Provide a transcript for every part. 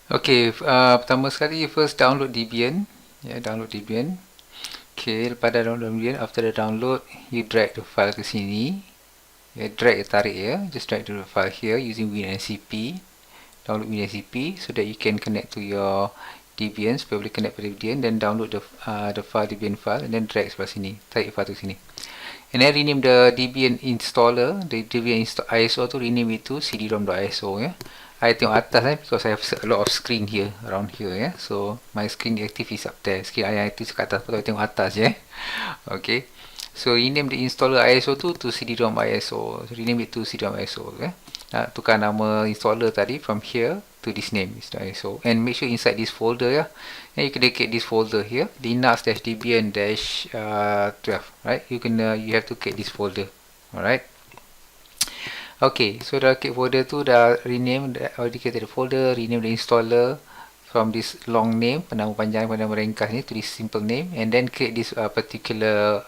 Okay, pertama sekali first download Debian. Download Debian. Okay, lepas dah download Debian, after the download, you drag the file ke sini. Drag, tarik just drag to the file here using WinNCP. Download WinNCP so that you can connect to your Debian, supaya boleh connect pada Debian, then download the file, Debian file, and then drag sebelah sini, tarik file tu sini. And then rename the Debian installer, the Debian ISO to rename it to cd-rom.iso. I tengok atas because I have a lot of screen here, around here. So my screen active is up there. Screen I active kat atas, kalau tengok atas Okay. So rename the installer ISO to cd-rom.iso. So rename it to cd-rom.iso. Tukar nama installer tadi from here to this name is the ISO. And make sure inside this folder and you can locate this folder here, linux-debian-12, right? You have to create this folder. Alright. Okay, so dah create folder tu, dah rename, already created the folder, rename the installer from this long name, nama panjang, nama ringkas ni, to this simple name, and then create this particular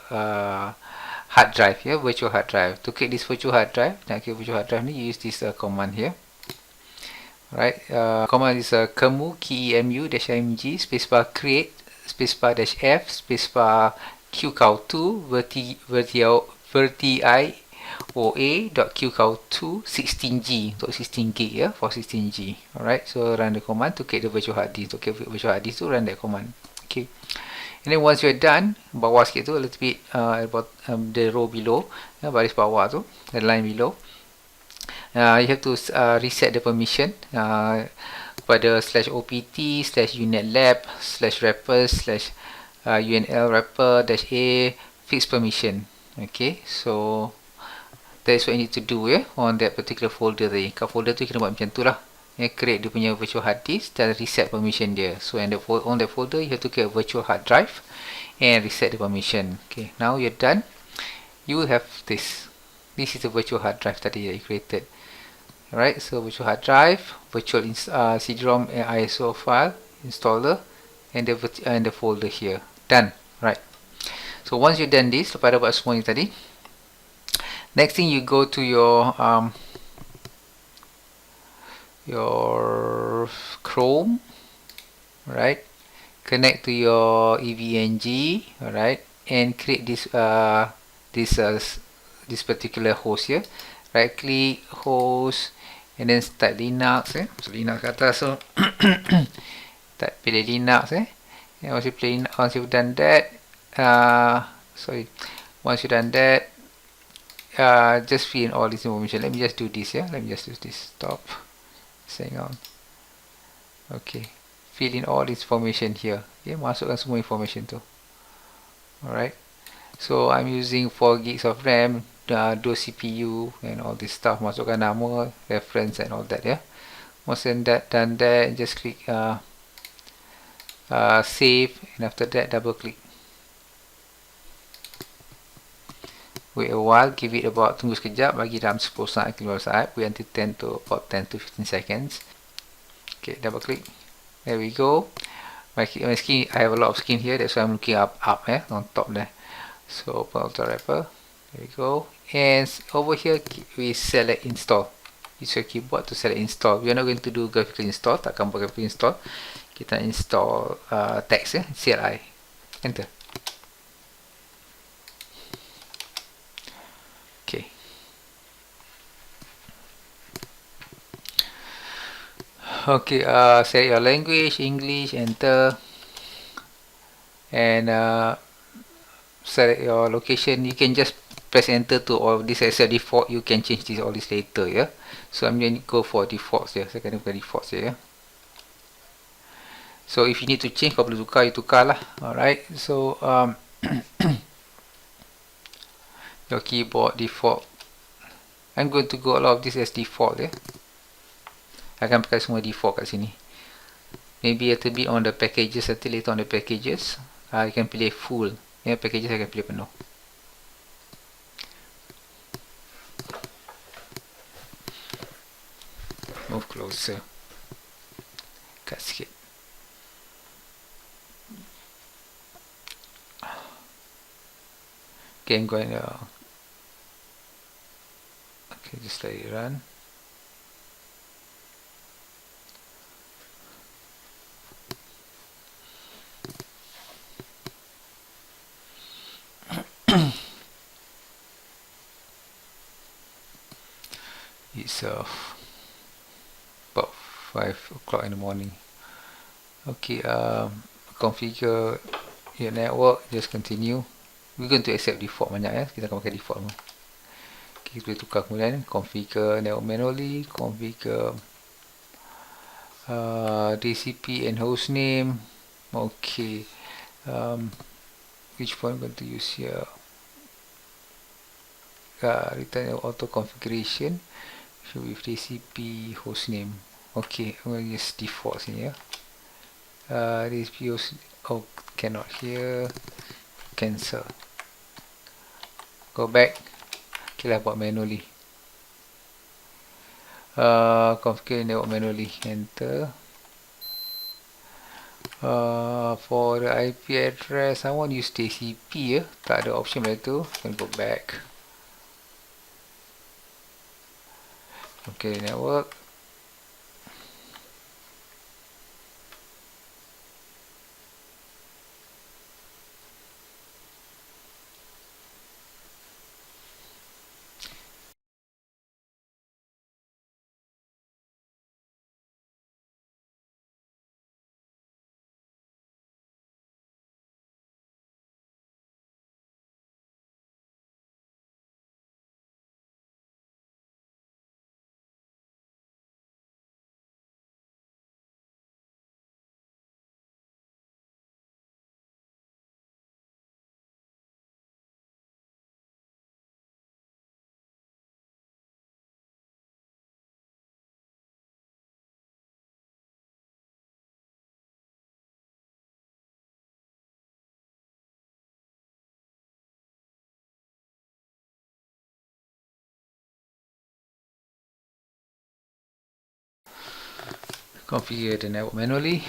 hard drive, virtual hard drive. To create this virtual hard drive, nak create virtual hard drive ni, use this command here. Right, command is kemu, kemu-mg, spacebar create, spacebar -f, spacebar qcow2, verti.qcow2 16g, untuk 16 gig for 16g. Alright, so run the command to create the virtual hard disk. To create virtual hard disk to run that command. Okay, and then once you're done, bawah sikit tu, a little bit about the row below, baris bawah tu, the line below, you have to reset the permission pada /opt/unetlab/wrappers/unl wrapper-a fix permission. Okay, so that's what you need to do on that particular folder tadi. Kat folder tu kena buat macam tu lah. Create dia punya virtual hard disk dan reset permission dia. So on that folder you have to create a virtual hard drive and reset the permission. Okay, now you're done. You will have this. This is the virtual hard drive tadi that you created. Alright, so virtual hard drive, virtual cd-rom ISO file, installer, and the folder here. Done. Right. So once you've done this, lepas dah buat semua ni tadi, next thing you go to your Chrome, right? Connect to your EVNG, alright, and create this this particular host here. Right click host and then start Linux. So Linux kat atas, so pilih Linux. And once you've done that, once you've done that, just fill in all this information. Let me just do this. Let me just do this. Stop. Hang on. Okay. Fill in all this information here. Masukkan semua information tu. Alright. So I'm using 4 gigs of RAM, dual CPU, and all this stuff. Masukkan nama, reference, and all that. Once done that, just click save, and after that, double click. Wait a while, give it about, tunggu sekejap, bagi dalam 10 saat ke 15 saat, wait until 10 to 15 seconds. Okay, double click. There we go. My screen, I have a lot of screen here, that's why I'm looking up on top there. So open auto wrapper. There we go. And over here we select install. Use your keyboard to select install. We are not going to do graphical install. Takkan buat graphical install. Kita install text CLI. Enter. Okay. Okay. Select your language, English. Enter. And select your location. You can just press enter to all of this as a default. You can change all this later. So I'm going to go for defaults here. Saya akan buka defaults here. So if you need to change, kau perlu tukar, you tukar lah. Alright. So your keyboard default. I'm going to go a lot of this as default. Akan pakai semua default kat sini. Maybe a little bit on the packages. Until later on the packages, you can pilih full. Packages I akan pilih penuh. Move closer. Cut sikit. Okay, I'm going to okay, just let it run. It's about 5 o'clock in the morning. Okay, configure your network, just continue. We're going to accept default banyak ya, kita akan pakai default. Okay, kita tukar kemudian configure network manually, configure DCP and hostname. Okay, which one I'm going to use here? Return auto configuration should be with DCP hostname. Okay, I'm going to use default sini ya. DCP host, oh cannot here, cancel. Go back. Okay lah, buat manually. Configure network manually, enter. For the IP address, I want to use TCP ya. Tak ada option macam tu. Can go back. Okay, network. Configure the network manually.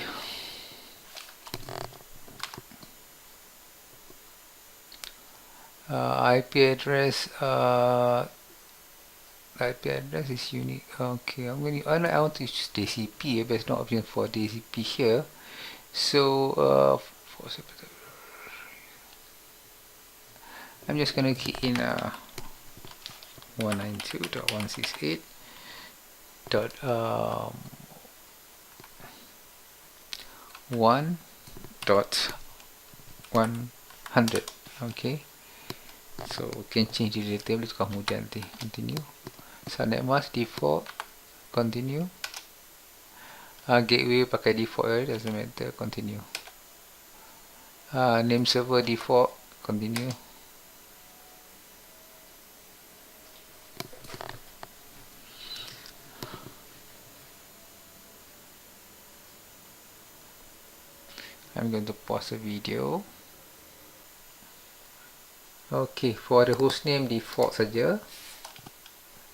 IP address. IP address is unique. Okay, I want to use DCP, but there's no option for DCP here. So I'm just gonna key in 192.168.1.100. Okay, so we can change the data, boleh tukar kemudian nanti. Continue. Subnet mask default, continue. Gateway pakai default, doesn't matter, continue. Name server default, continue. I'm going to pause the video. Okay, for the hostname default saja.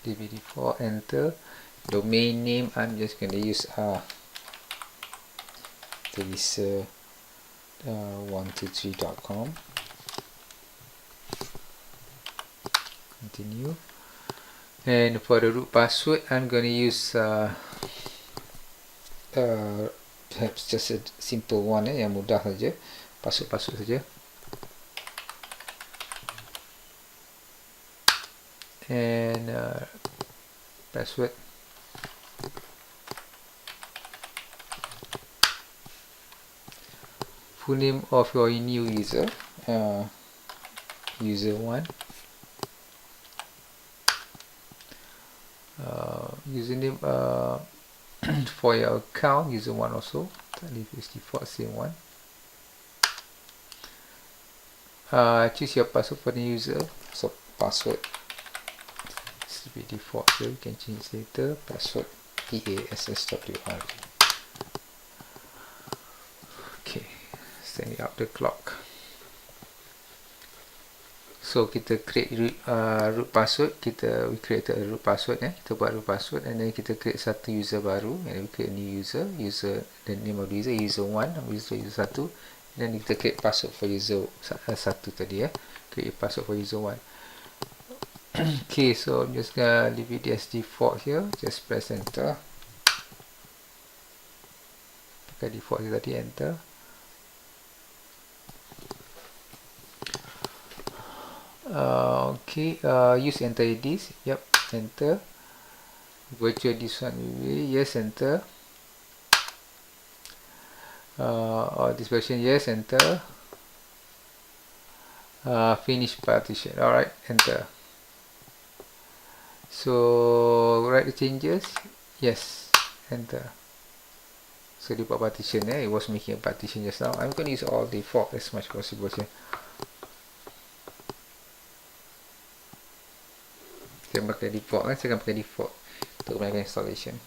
DB default, enter. Domain name, I'm just going to use Teresa123.com. Continue. And for the root password, I'm going to use perhaps just a simple one, yang mudah saja. Password saja. And password. Full name of your new user, user1. Username for your account, user1 also. Leave this default, same one. Choose your password for the user. So password should be default here. You can change later. Password PASSWR. Okay, setting up the clock. So kita create root password. We create a root password ya. Kita buat root password, and then kita create satu user baru, and then we create a new user. The name of the user1, user1, and then kita create password for user 1 tadi ya. Create password for user1. Okay, so I'm just gonna leave it as default here. Just press enter. Pakai default tadi, enter. Okay, use enter IDs. Yep, enter. Virtual this one will be yes, enter. Or this version, yes, enter. Finish partition. Alright, enter. So write the changes. Yes, enter. So dia buat partition, it was making a partition just now. I'm going to use all default as much possible here. Saya pakai default, saya akan pakai default untuk melakukan installation.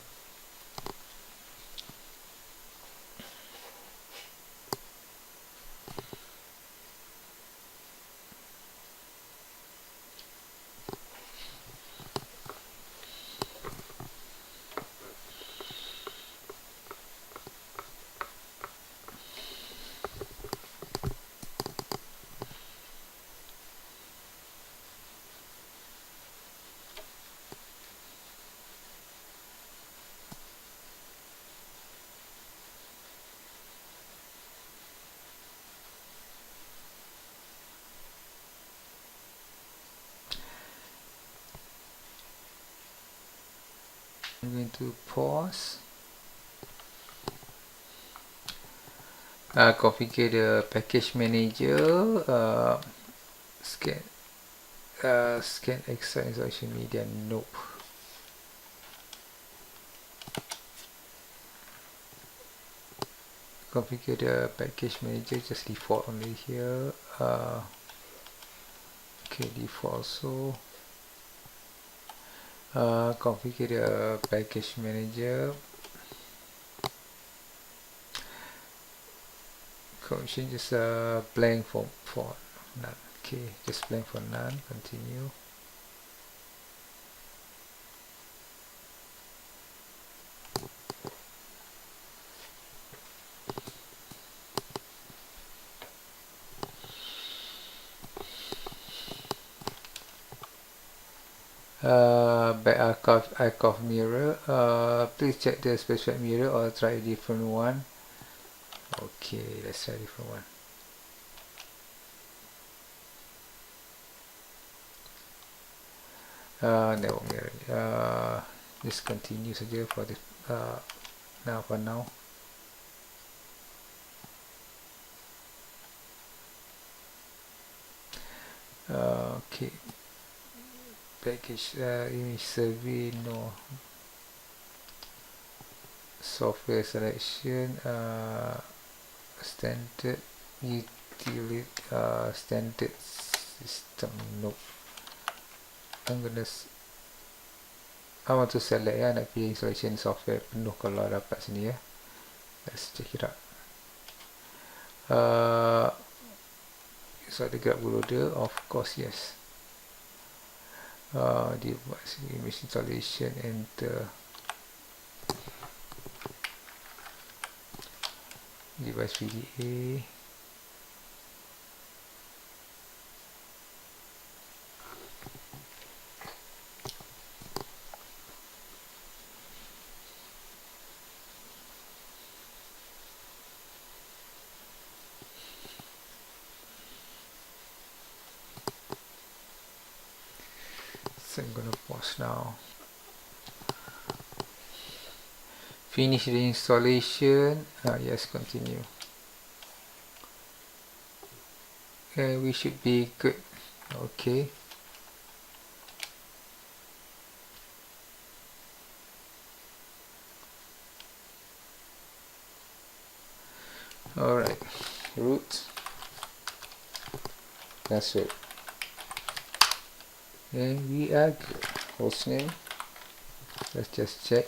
I'm going to pause. Configure the package manager. Scan extra installation media. Nope. Configure the package manager. Just default only here. Okay, default also. Configure the package manager. Condition just blank for none. Okay, just blank for none. Continue. Back archive mirror. Please check the specified mirror or try a different one. Okay, let's try a different one. Network mirror. Just continue saja for this. Now for now. Okay. Package image survey, no. Software selection, standard utility, standard system, nope. I want to select nak pilih installation software penuh kalau dapat sini ya. Let's check it out. So the grab loader, of course yes. Device image installation, enter. Device VDA. So I'm gonna pause now. Finish the installation. Yes, continue. And we should be good. Okay. Alright. Root. That's it. And we are good. Hostname. Let's just check.